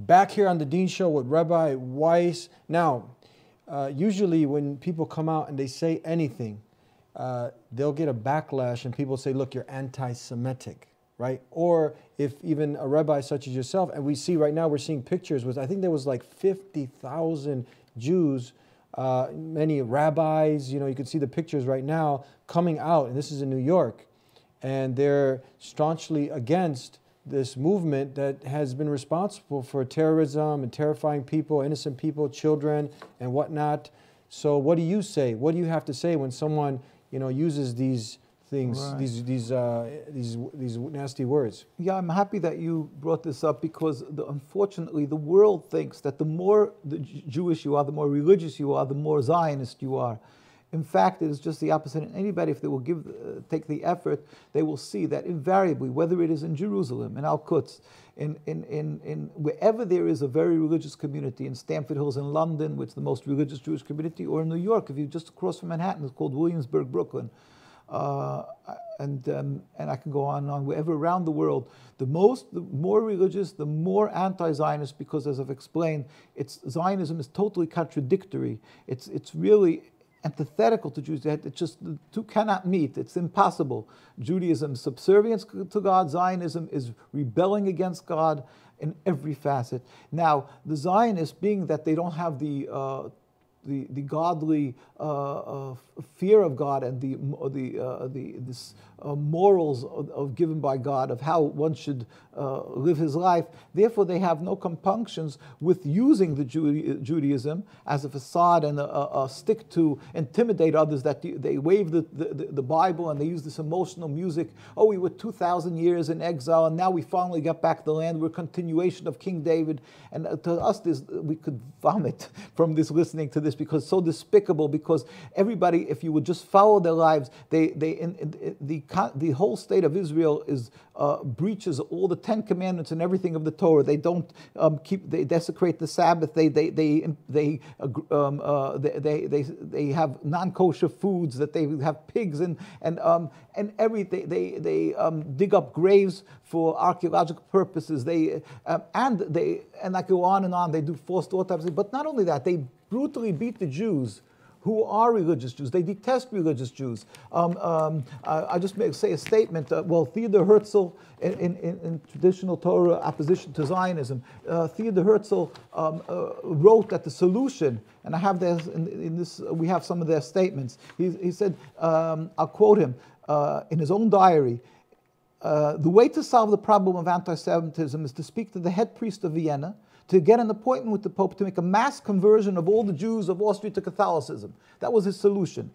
Back here on the Dean Show with Rabbi Weiss. Now, usually when people come out and they say anything, they'll get a backlash and people say, look, you're anti-Semitic, right? Or if even a rabbi such as yourself, and we see right now, we're seeing pictures with, I think there was like 50,000 Jews, many rabbis, you know, you can see the pictures right now coming out, and this is in New York, and they're staunchly against this movement that has been responsible for terrorism and terrifying people, innocent people, children, and whatnot. So what do you say? What do you have to say when someone, you know, uses these things, right, these nasty words? Yeah, I'm happy that you brought this up because unfortunately the world thinks that the more Jewish you are, the more religious you are, the more Zionist you are. In fact, it is just the opposite. And anybody, if they will take the effort, they will see that invariably, whether it is in Jerusalem, in Al-Quds, in wherever there is a very religious community, in Stamford Hills in London, which is the most religious Jewish community, or in New York, if you just across from Manhattan, it's called Williamsburg, Brooklyn. And I can go on and on. Wherever around the world, the more religious, the more anti-Zionist, because as I've explained, Zionism is totally contradictory. It's really antithetical to Jews. It just, the two cannot meet. It's impossible. Judaism is subservience to God. Zionism is rebelling against God in every facet. Now, the Zionists, being that they don't have the godly fear of God and this morals given by God of how one should live his life. Therefore, they have no compunctions with using the Judaism as a facade and a stick to intimidate others. That they wave the Bible and they use this emotional music. Oh, we were 2,000 years in exile and now we finally got back the land. We're a continuation of King David. And to us, we could vomit from this, listening to this, because it's so despicable. Because everybody, if you would just follow their lives, the whole state of Israel is breaches all the 10 commandments and everything of the Torah. They don't they desecrate the Sabbath. They have non-kosher foods. That they have pigs and everything. They dig up graves for archaeological purposes. And I go on and on. They do forced autopsy. But not only that, they brutally beat the Jews who are religious Jews. They detest religious Jews. I just may say a statement. Well, Theodor Herzl, in traditional Torah opposition to Zionism, Theodor Herzl wrote that the solution, and I have this in this. We have some of their statements. He said, I'll quote him in his own diary. The way to solve the problem of anti-Semitism is to speak to the head priest of Vienna, to get an appointment with the Pope to make a mass conversion of all the Jews of Austria to Catholicism. That was his solution.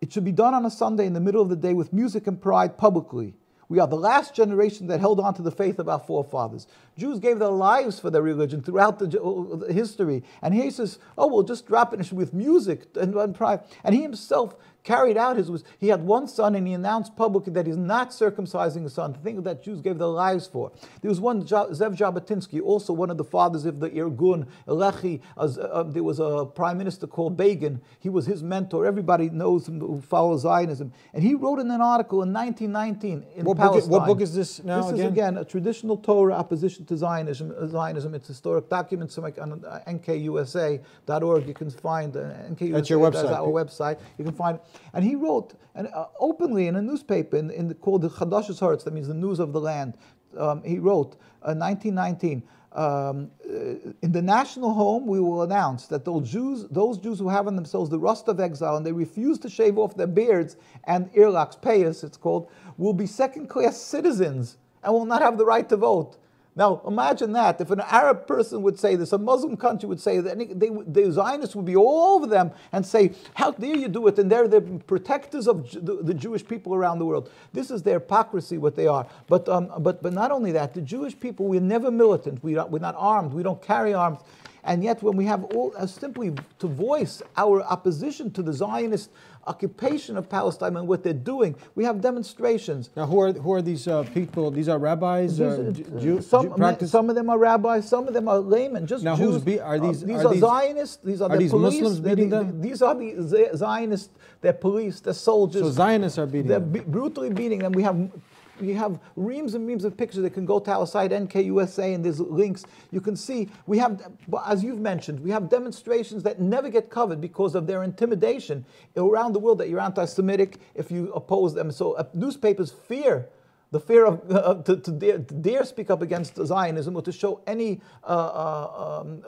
It should be done on a Sunday in the middle of the day with music and pride publicly. We are the last generation that held on to the faith of our forefathers. Jews gave their lives for their religion throughout the history. And he says, oh, we'll just drop it with music and pride. And he himself carried out he had one son, and he announced publicly that he's not circumcising his son, the thing that Jews gave their lives for. There was one, Zev Jabotinsky, also one of the fathers of the Irgun, Lechi. There was a prime minister called Begin. He was his mentor. Everybody knows him who follows Zionism. And he wrote in an article in 1919 in Palestine. What book is this now? This is, again, a traditional Torah opposition to Zionism. It's historic documents on nkusa.org. You can find NKUSA. That's your website. That's our website. You can find. And he wrote openly in a newspaper called the Chadash's Haaretz, that means the news of the land. He wrote in 1919, in the national home we will announce that those Jews who have on themselves the rust of exile and they refuse to shave off their beards and earlocks, payas it's called, will be second-class citizens and will not have the right to vote. Now, imagine that. If an Arab person would say this, a Muslim country would say that, the Zionists would be all over them and say, how dare you do it? And they're the protectors of the Jewish people around the world. This is their hypocrisy, what they are. But not only that, the Jewish people, we're never militant. We're not armed. We don't carry arms. And yet when we have simply to voice our opposition to the Zionist occupation of Palestine and what they're doing, we have demonstrations. Now, who are these people? These are rabbis? Some of them are rabbis, some of them are laymen, just now, Jews. These are Zionists, these are the police. Muslims beating them? These are the Zionists, they're police, they're soldiers. So Zionists are beating them? They're brutally beating them. We have reams and reams of pictures. They can go to our site, NKUSA, and there's links. You can see, we have, as you've mentioned, we have demonstrations that never get covered because of their intimidation around the world, that you're anti-Semitic if you oppose them. So newspapers fear the fear of to dare speak up against Zionism, or to show any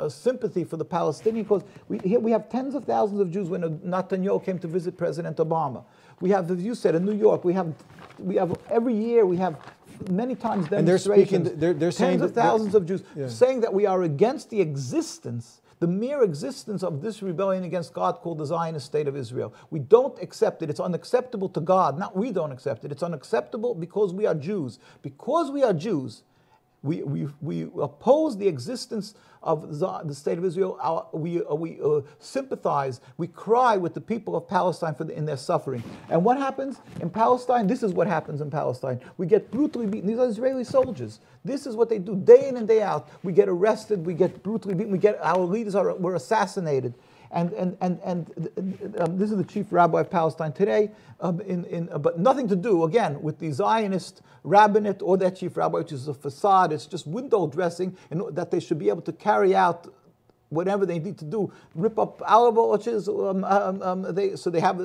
sympathy for the Palestinian cause. Here we have tens of thousands of Jews when Netanyahu came to visit President Obama. We have, as you said, in New York, we have every year we have many times demonstrations. And they're saying tens of thousands of Jews saying that we are against the existence, the mere existence of this rebellion against God called the Zionist state of Israel. We don't accept it. It's unacceptable to God. Not we don't accept it. It's unacceptable because we are Jews. Because we are Jews, we oppose the existence of the state of Israel. We sympathize, we cry with the people of Palestine in their suffering. And what happens in Palestine? This is what happens in Palestine. We get brutally beaten. These are Israeli soldiers. This is what they do day in and day out. We get arrested, we get brutally beaten, our leaders were assassinated. And this is the chief rabbi of Palestine today, but nothing to do, again, with the Zionist rabbinate or that chief rabbi, which is a facade. It's just window dressing, that they should be able to carry out whatever they need to do, rip up alabaches. So they have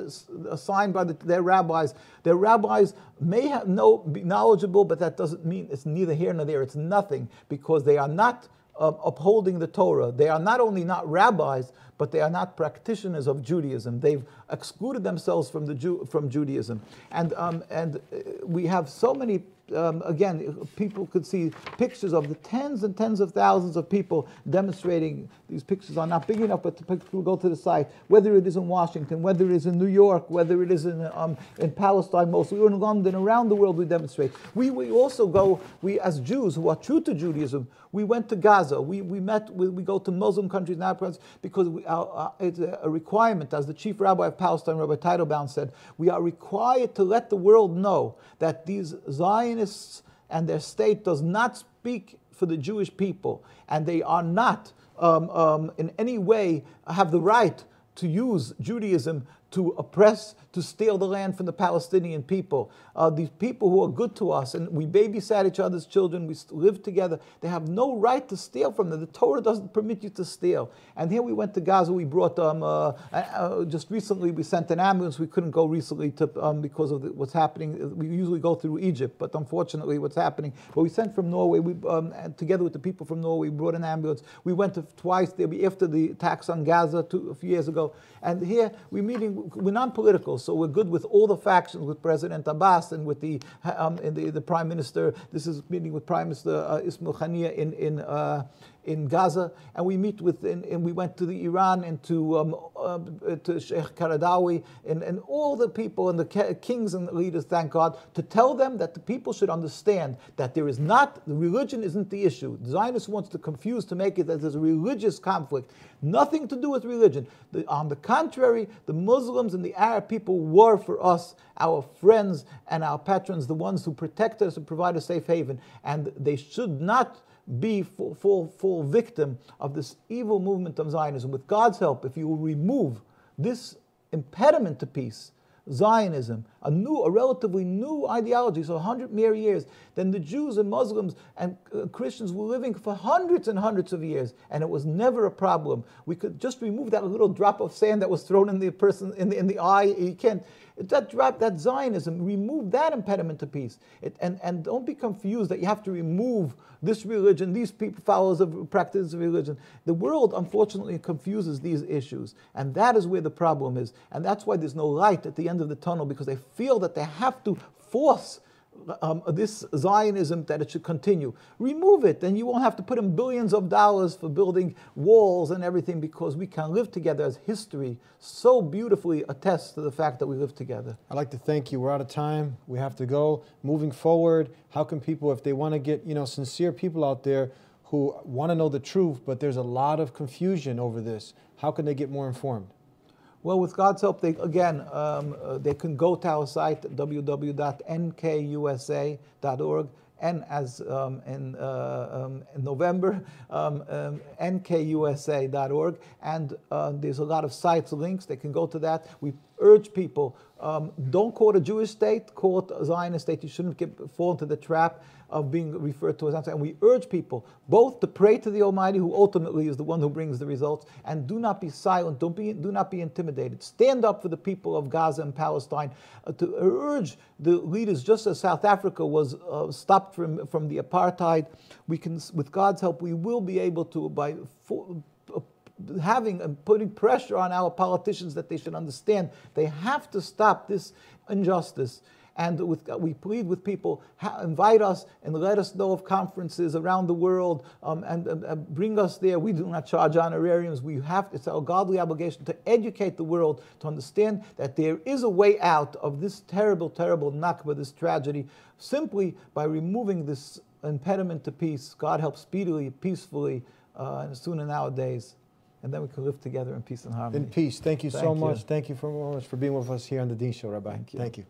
assigned by their rabbis. Their rabbis may be knowledgeable, but that doesn't mean it's neither here nor there. It's nothing, because they are not upholding the Torah. They are not only not rabbis, but they are not practitioners of Judaism. They've excluded themselves from Judaism, and we have so many. Again, people could see pictures of the tens and tens of thousands of people demonstrating. These pictures are not big enough, but the pictures will go to the site. Whether it is in Washington, whether it is in New York, whether it is in Palestine, mostly, or in London, around the world we demonstrate. We also go, as Jews who are true to Judaism, we went to Gaza. We go to Muslim countries now because it's a requirement, as the chief rabbi of Palestine, Rabbi Teitelbaum, said, we are required to let the world know that these Zionists and their state does not speak for the Jewish people, and they are not in any way have the right to use Judaism to oppress, to steal the land from the Palestinian people. These people who are good to us, and we babysat each other's children, we live together, they have no right to steal from them. The Torah doesn't permit you to steal. And here we went to Gaza, we brought, just recently we sent an ambulance. We couldn't go recently because of what's happening. We usually go through Egypt, but unfortunately what's happening. But we sent from Norway, together with the people from Norway, we brought an ambulance. We went twice there after the attacks on Gaza a few years ago. And here we're non-political, so we're good with all the factions, with President Abbas and with the Prime Minister. This is meeting with Prime Minister Ismail Haniyeh in Gaza, and we meet with, and we went to the Iran and to Sheikh Qaradawi and all the people and the kings and the leaders, thank God, to tell them that the people should understand that the religion isn't the issue. The Zionist wants to confuse, to make it that there's a religious conflict. Nothing to do with religion. On the contrary, the Muslims and the Arab people were for us our friends and our patrons, the ones who protect us and provide a safe haven, and they should not be full victim of this evil movement of Zionism. With God's help, if you will remove this impediment to peace, Zionism, a relatively new ideology, so 100 mere years, then the Jews and Muslims and Christians were living for hundreds and hundreds of years, and it was never a problem. We could just remove that little drop of sand that was thrown in the person in the eye. You can't. That Zionism, remove that impediment to peace. And don't be confused that you have to remove this religion, these people, followers of practices of religion. The world, unfortunately, confuses these issues. And that is where the problem is. And that's why there's no light at the end of the tunnel, because they feel that they have to force this Zionism, that it should continue. Remove it, and you won't have to put in billions of dollars for building walls and everything, because we can live together, as history so beautifully attests to the fact that we live together. I'd like to thank you. We're out of time. We have to go. Moving forward, how can people, if they want to get, sincere people out there who want to know the truth, but there's a lot of confusion over this, how can they get more informed? Well, with God's help, they can go to our site, www.nkusa.org, and as in November, nkusa.org, and there's a lot of sites, links. They can go to that. We urge people, don't call it a Jewish state, call it a Zionist state. You shouldn't fall into the trap of being referred to as outside. And we urge people both to pray to the Almighty, who ultimately is the one who brings the results, and do not be silent, do not be intimidated. Stand up for the people of Gaza and Palestine, to urge the leaders, just as South Africa was stopped from the apartheid. We can, with God's help, we will be able to, by having and putting pressure on our politicians, that they should understand they have to stop this injustice. And we plead with people, invite us and let us know of conferences around the world, and bring us there. We do not charge honorariums. It's our godly obligation to educate the world to understand that there is a way out of this terrible, terrible Nakba, this tragedy, simply by removing this impediment to peace. God help speedily, peacefully, and sooner nowadays. And then we can live together in peace and harmony. In peace. Thank you so much. Thank you so much for being with us here on the Dean Show, Rabbi. Thank you.